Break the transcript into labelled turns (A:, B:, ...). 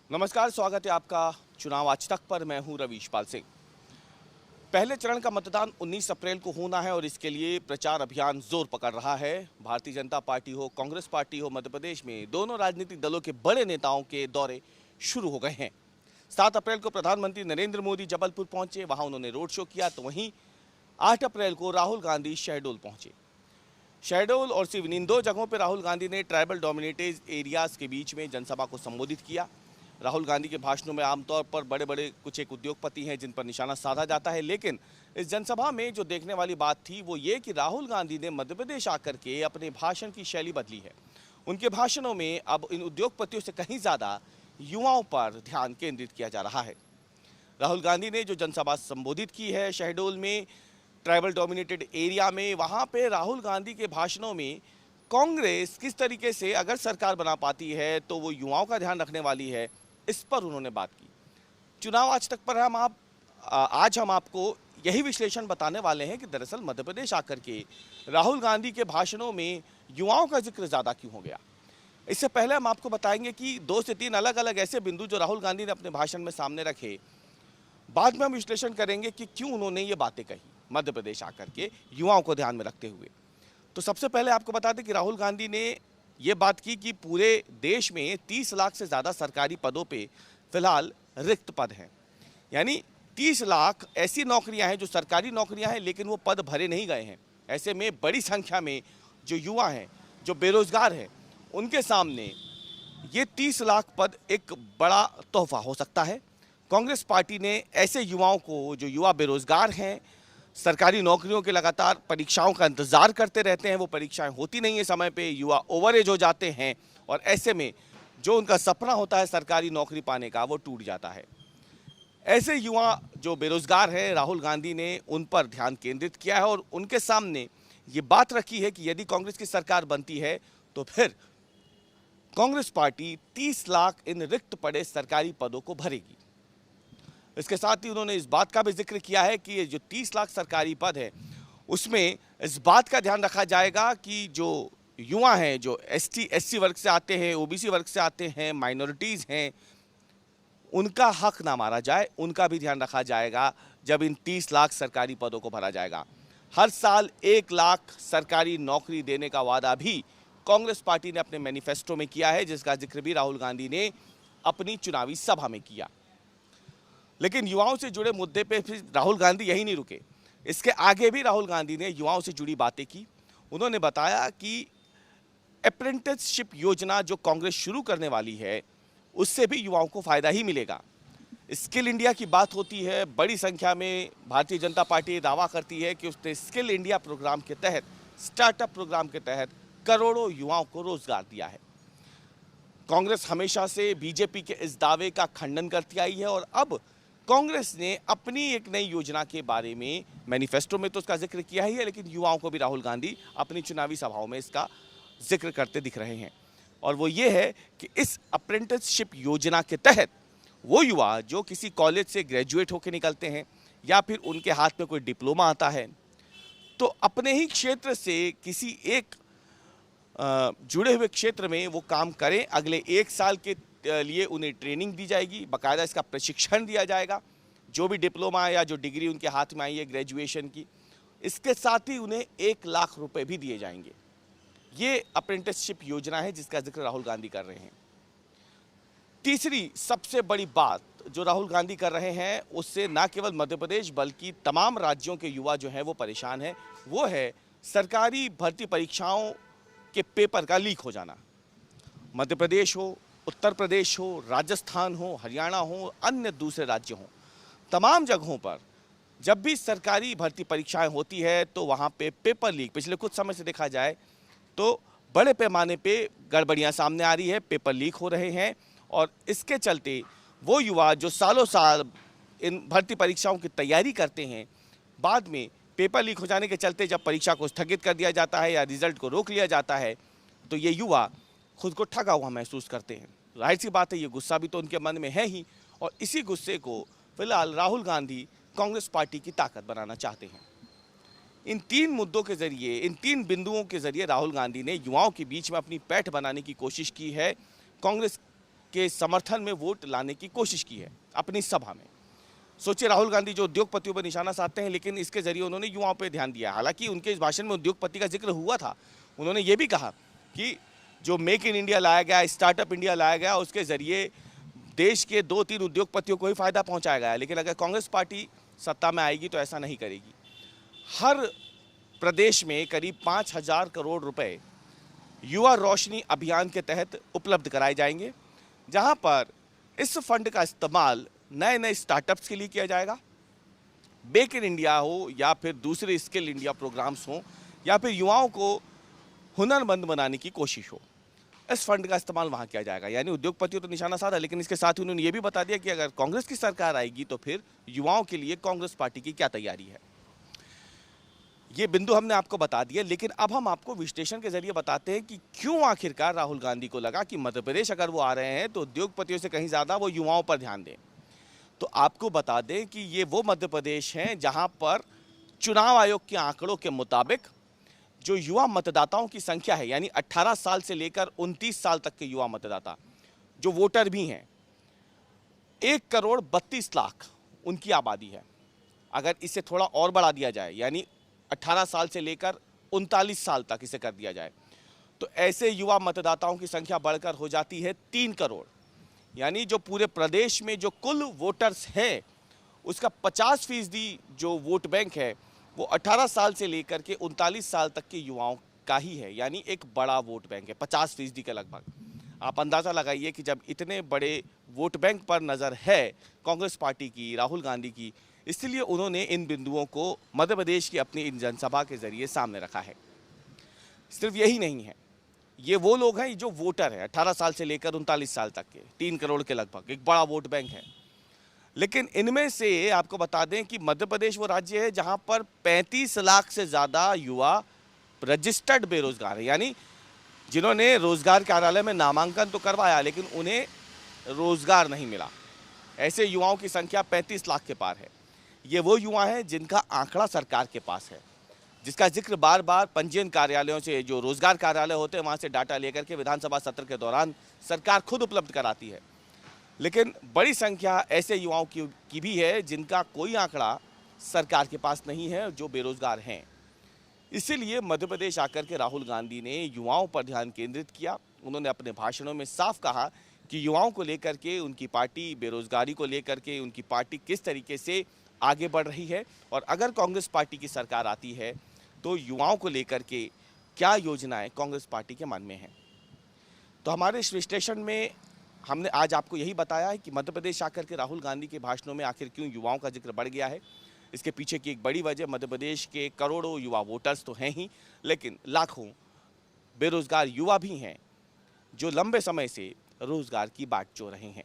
A: नमस्कार, स्वागत है आपका चुनाव आज तक पर। मैं हूं रवीशपाल सिंह। पहले चरण का मतदान 19 अप्रैल को होना है और इसके लिए प्रचार अभियान जोर पकड़ रहा है। भारतीय जनता पार्टी हो, कांग्रेस पार्टी हो, मध्य प्रदेश में दोनों राजनीतिक दलों के बड़े नेताओं के दौरे शुरू हो गए हैं। 7 अप्रैल को प्रधानमंत्री नरेंद्र मोदी जबलपुर पहुंचे, वहां उन्होंने रोड शो किया। तो वहीं 8 अप्रैल को राहुल गांधी शहडोल पहुंचे। शहडोल और सिवनी, इन दो जगहों पर राहुल गांधी ने ट्राइबल डोमिनेटेड एरियाज के बीच में जनसभा को संबोधित किया। राहुल गांधी के भाषणों में आमतौर पर बड़े बड़े कुछ एक उद्योगपति हैं जिन पर निशाना साधा जाता है, लेकिन इस जनसभा में जो देखने वाली बात थी वो ये कि राहुल गांधी ने मध्य प्रदेश आकर के अपने भाषण की शैली बदली है। उनके भाषणों में अब इन उद्योगपतियों से कहीं ज़्यादा युवाओं पर ध्यान केंद्रित किया जा रहा है। राहुल गांधी ने जो जनसभा संबोधित की है शहडोल में, ट्राइबल डोमिनेटेड एरिया में, वहाँ पे राहुल गांधी के भाषणों में कांग्रेस किस तरीके से अगर सरकार बना पाती है तो वो युवाओं का ध्यान रखने वाली है, इस पर उन्होंने बात की। चुनाव आज तक पर आज हम आपको यही विश्लेषण बताने वाले हैं कि दरअसल मध्य प्रदेश आकर के राहुल गांधी के भाषणों में युवाओं का जिक्र ज़्यादा क्यों हो गया। इससे पहले हम आपको बताएंगे कि 2 से 3 अलग अलग ऐसे बिंदु जो राहुल गांधी ने अपने भाषण में सामने रखे। बाद में हम विश्लेषण करेंगे कि क्यों उन्होंने ये बातें कही मध्य प्रदेश आकर के युवाओं को ध्यान में रखते हुए। तो सबसे पहले आपको बता दें कि राहुल गांधी ने ये बात की कि पूरे देश में 30 लाख से ज़्यादा सरकारी पदों पे फिलहाल रिक्त पद हैं। यानी 30 लाख ऐसी नौकरियां हैं जो सरकारी नौकरियां हैं, लेकिन वो पद भरे नहीं गए हैं। ऐसे में बड़ी संख्या में जो युवा हैं, जो बेरोजगार हैं, उनके सामने ये 30 लाख पद एक बड़ा तोहफा हो सकता है। कांग्रेस पार्टी ने ऐसे युवाओं को, जो युवा बेरोजगार हैं, सरकारी नौकरियों के लगातार परीक्षाओं का इंतजार करते रहते हैं, वो परीक्षाएं होती नहीं है समय पे, युवा ओवर एज हो जाते हैं और ऐसे में जो उनका सपना होता है सरकारी नौकरी पाने का, वो टूट जाता है। ऐसे युवा जो बेरोजगार हैं, राहुल गांधी ने उन पर ध्यान केंद्रित किया है और उनके सामने ये बात रखी है कि यदि कांग्रेस की सरकार बनती है तो फिर कांग्रेस पार्टी 30 लाख इन रिक्त पड़े सरकारी पदों को भरेगी। इसके साथ ही उन्होंने इस बात का भी जिक्र किया है कि ये जो 30 लाख सरकारी पद है उसमें इस बात का ध्यान रखा जाएगा कि जो युवा हैं, जो एसटी एससी वर्ग से आते हैं, ओबीसी वर्ग से आते हैं, माइनॉरिटीज़ हैं, उनका हक ना मारा जाए, उनका भी ध्यान रखा जाएगा जब इन 30 लाख सरकारी पदों को भरा जाएगा। हर साल 1 लाख सरकारी नौकरी देने का वादा भी कांग्रेस पार्टी ने अपने मैनिफेस्टो में किया है, जिसका जिक्र भी राहुल गांधी ने अपनी चुनावी सभा में किया। लेकिन युवाओं से जुड़े मुद्दे पे फिर राहुल गांधी यही नहीं रुके। इसके आगे भी राहुल गांधी ने युवाओं से जुड़ी बातें की। उन्होंने बताया कि अप्रेंटिसशिप योजना जो कांग्रेस शुरू करने वाली है, उससे भी युवाओं को फ़ायदा ही मिलेगा। स्किल इंडिया की बात होती है, बड़ी संख्या में भारतीय जनता पार्टी दावा करती है कि उसने स्किल इंडिया प्रोग्राम के तहत, स्टार्टअप प्रोग्राम के तहत करोड़ों युवाओं को रोजगार दिया है। कांग्रेस हमेशा से बीजेपी के इस दावे का खंडन करती आई है और अब कांग्रेस ने अपनी एक नई योजना के बारे में, मैनिफेस्टो में तो उसका जिक्र किया ही है, लेकिन युवाओं को भी राहुल गांधी अपनी चुनावी सभाओं में इसका जिक्र करते दिख रहे हैं। और वो ये है कि इस अप्रेंटिसशिप योजना के तहत वो युवा जो किसी कॉलेज से ग्रेजुएट होकर निकलते हैं या फिर उनके हाथ में कोई डिप्लोमा आता है, तो अपने ही क्षेत्र से किसी एक जुड़े हुए क्षेत्र में वो काम करें। अगले 1 साल के लिए उन्हें ट्रेनिंग दी जाएगी, बाकायदा इसका प्रशिक्षण दिया जाएगा। जो भी डिप्लोमा या जो डिग्री उनके हाथ में आई है ग्रेजुएशन की, इसके साथ ही उन्हें 1 लाख रुपए भी दिए जाएंगे। ये अप्रेंटिसशिप योजना है जिसका जिक्र राहुल गांधी कर रहे हैं। तीसरी सबसे बड़ी बात जो राहुल गांधी कर रहे हैं, उससे न केवल मध्य प्रदेश बल्कि तमाम राज्यों के युवा जो हैं वो परेशान हैं। वो है सरकारी भर्ती परीक्षाओं के पेपर का लीक हो जाना। मध्य प्रदेश हो, उत्तर प्रदेश हो, राजस्थान हो, हरियाणा हो, अन्य दूसरे राज्य हों, तमाम जगहों पर जब भी सरकारी भर्ती परीक्षाएं होती है तो वहाँ पे पेपर लीक पिछले कुछ समय से देखा जाए तो बड़े पैमाने पे गड़बड़ियाँ सामने आ रही है, पेपर लीक हो रहे हैं। और इसके चलते वो युवा जो सालों साल इन भर्ती परीक्षाओं की तैयारी करते हैं, बाद में पेपर लीक हो जाने के चलते जब परीक्षा को स्थगित कर दिया जाता है या रिजल्ट को रोक लिया जाता है, तो ये युवा खुद को ठगा हुआ महसूस करते हैं। जाहिर सी बात है, ये गुस्सा भी तो उनके मन में है ही, और इसी गुस्से को फिलहाल राहुल गांधी कांग्रेस पार्टी की ताकत बनाना चाहते हैं। इन 3 मुद्दों के जरिए, इन 3 बिंदुओं के जरिए राहुल गांधी ने युवाओं के बीच में अपनी पैठ बनाने की कोशिश की है। कांग्रेस के समर्थन में वोट लाने की कोशिश की है अपनी सभा में। सोचिए, राहुल गांधी जो उद्योगपतियों पर निशाना साधते हैं, लेकिन इसके जरिए उन्होंने युवाओं पर ध्यान दिया। हालांकि उनके इस भाषण में उद्योगपति का जिक्र हुआ था। उन्होंने ये भी कहा कि जो मेक इन इंडिया लाया गया, स्टार्टअप इंडिया लाया गया, उसके जरिए देश के 2-3 उद्योगपतियों को ही फायदा पहुंचाया गया। लेकिन अगर कांग्रेस पार्टी सत्ता में आएगी तो ऐसा नहीं करेगी। हर प्रदेश में करीब 5,000 करोड़ रुपए युवा रोशनी अभियान के तहत उपलब्ध कराए जाएंगे, जहां पर इस फंड का इस्तेमाल नए नए स्टार्टअप्स के लिए किया जाएगा। मेक इन इंडिया हो या फिर दूसरे स्किल इंडिया प्रोग्राम्स हो या फिर युवाओं को हुनरमंद बनाने की कोशिश हो, इस फंड का इस्तेमाल वहां किया जाएगा। यानी उद्योगपतियों तो निशाना साधा, लेकिन इसके साथ ही उन्होंने ये भी बता दिया कि अगर कांग्रेस की सरकार आएगी तो फिर युवाओं के लिए कांग्रेस पार्टी की क्या तैयारी है। ये बिंदु हमने आपको बता दिया, लेकिन अब हम आपको विश्लेषण के जरिए बताते हैं कि क्यों आखिरकार राहुल गांधी को लगा कि मध्य प्रदेश अगर वो आ रहे हैं तो उद्योगपतियों से कहीं ज़्यादा वो युवाओं पर ध्यान दें। तो आपको बता दें कि ये वो मध्य प्रदेश हैं जहां पर चुनाव आयोग के आंकड़ों के मुताबिक जो युवा मतदाताओं की संख्या है, यानी 18 साल से लेकर 29 साल तक के युवा मतदाता जो वोटर भी हैं, 1,32,00,000 उनकी आबादी है। अगर इसे थोड़ा और बढ़ा दिया जाए, यानी 18 साल से लेकर 39 साल तक इसे कर दिया जाए, तो ऐसे युवा मतदाताओं की संख्या बढ़कर हो जाती है 3 करोड़। यानी जो पूरे प्रदेश में जो कुल वोटर्स हैं उसका 50% जो वोट बैंक है वो 18 साल से लेकर के 39 साल तक के युवाओं का ही है। यानी एक बड़ा वोट बैंक है, 50% के लगभग। आप अंदाज़ा लगाइए कि जब इतने बड़े वोट बैंक पर नज़र है कांग्रेस पार्टी की, राहुल गांधी की, इसलिए उन्होंने इन बिंदुओं को मध्य प्रदेश की अपनी इन जनसभा के जरिए सामने रखा है। सिर्फ यही नहीं है, ये वो लोग हैं जो वोटर हैं 18 साल से लेकर 39 साल तक के, 3 करोड़ के लगभग, एक बड़ा वोट बैंक है। लेकिन इनमें से आपको बता दें कि मध्य प्रदेश वो राज्य है जहां पर 35 लाख से ज़्यादा युवा रजिस्टर्ड बेरोजगार है। यानी जिन्होंने रोजगार कार्यालय में नामांकन तो करवाया लेकिन उन्हें रोजगार नहीं मिला, ऐसे युवाओं की संख्या 35 लाख के पार है। ये वो युवा हैं जिनका आंकड़ा सरकार के पास है, जिसका जिक्र बार बार पंजीयन कार्यालयों से, जो रोजगार कार्यालय होते हैं वहाँ से डाटा लेकर के विधानसभा सत्र के दौरान सरकार खुद उपलब्ध कराती है। लेकिन बड़ी संख्या ऐसे युवाओं की भी है जिनका कोई आंकड़ा सरकार के पास नहीं है, जो बेरोजगार हैं। इसीलिए मध्य प्रदेश आकर के राहुल गांधी ने युवाओं पर ध्यान केंद्रित किया। उन्होंने अपने भाषणों में साफ कहा कि युवाओं को लेकर के उनकी पार्टी, बेरोजगारी को लेकर के उनकी पार्टी किस तरीके से आगे बढ़ रही है, और अगर कांग्रेस पार्टी की सरकार आती है तो युवाओं को लेकर के क्या योजनाएं कांग्रेस पार्टी के मन में हैं। तो हमारे इस विश्लेषण में हमने आज आपको यही बताया है कि मध्य प्रदेश आकर के राहुल गांधी के भाषणों में आखिर क्यों युवाओं का जिक्र बढ़ गया है। इसके पीछे की एक बड़ी वजह मध्य प्रदेश के करोड़ों युवा वोटर्स तो हैं ही, लेकिन लाखों बेरोजगार युवा भी हैं जो लंबे समय से रोजगार की बाट जो रहे हैं।